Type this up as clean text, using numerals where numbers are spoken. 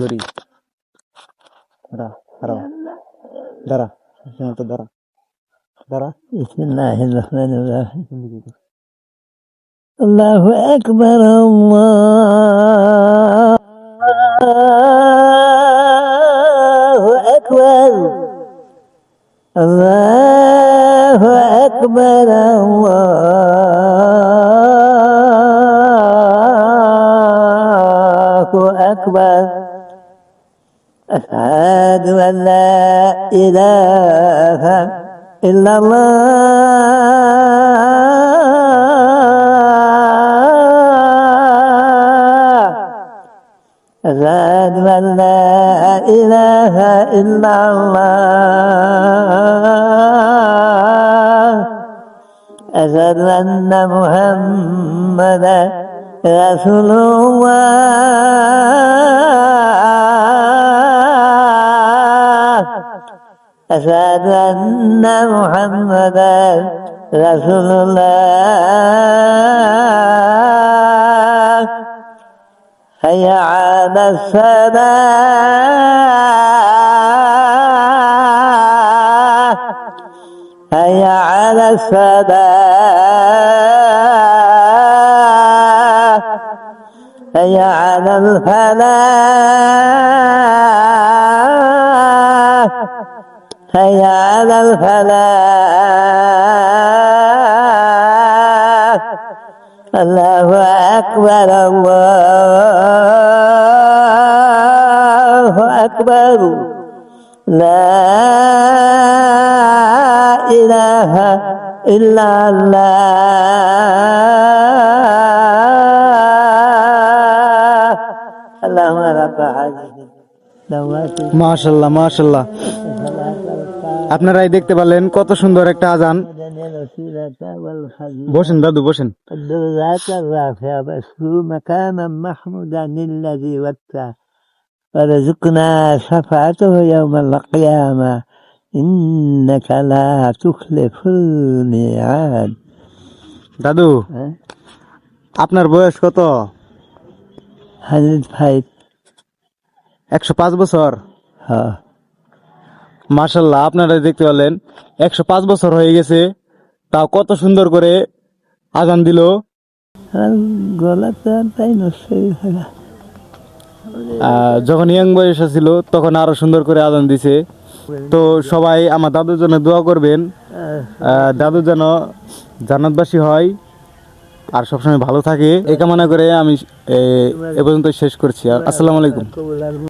ধরি। দাঁড়া দাঁড়া দাঁড়া তো দাঁড়া দাঁড়া। বিসমিল্লাহির রহমানির রহিম। আল্লাহু আকবার, আল্লাহু আকবার, আল্লাহু আকবার, আল্লাহু আকবার। আশহাদু আন লা ইলাহা ইল্লাল্লাহ, আশহাদু আন লা ইলাহা ইল্লাল্লাহ, আশহাদু আন্না মুহাম্মাদান রাসূলুল্লাহ, আশহাদু আন্না মুহাম্মাদান রাসূলুল্লাহ। হাইয়া আলাস সালাহ, হাইয়া আলাস সালাহ, হাইয়া আলাল ফালাহ, হাইয়া আলাল ফালাহ। আল্লাহু আকবার, আল্লাহু আকবার, লা ইলাহা ইল্লাল্লাহ। আল্লাহুম্মা রাব্বা হাযিহি দাওয়াতি। মাশাআল্লাহ মাশাআল্লাহ, আপনারাই দেখতে পারলেন কত সুন্দর একটা আজান। বসেন দাদু বসেন। الدرجات الرافعة بشر مكانا محمودا الذي وسع ورزقنا شفاعته يوم القيامة إنك لا تخلف الميعاد. দাদু আপনার বয়স কত? 105. 105 বছর। হ্যাঁ, মাশাআল্লাহ, আপনারা দেখতে পারলেন 105 বছর হয়ে গেছে, তাও কত সুন্দর করে আজান দিল। গলাটা তাই নষ্ট হয়ে গেল। যখন ইয়াং বয়স ছিল তখন আরো সুন্দর করে আজান দিছে। তো সবাই আমার দাদুর জন্য দোয়া করবেন, দাদু যেন জান্নাতবাসী হয় আর সবসময় ভালো থাকে, এই কামনা করে আমি এ পর্যন্ত শেষ করছি। আসসালামু আলাইকুম।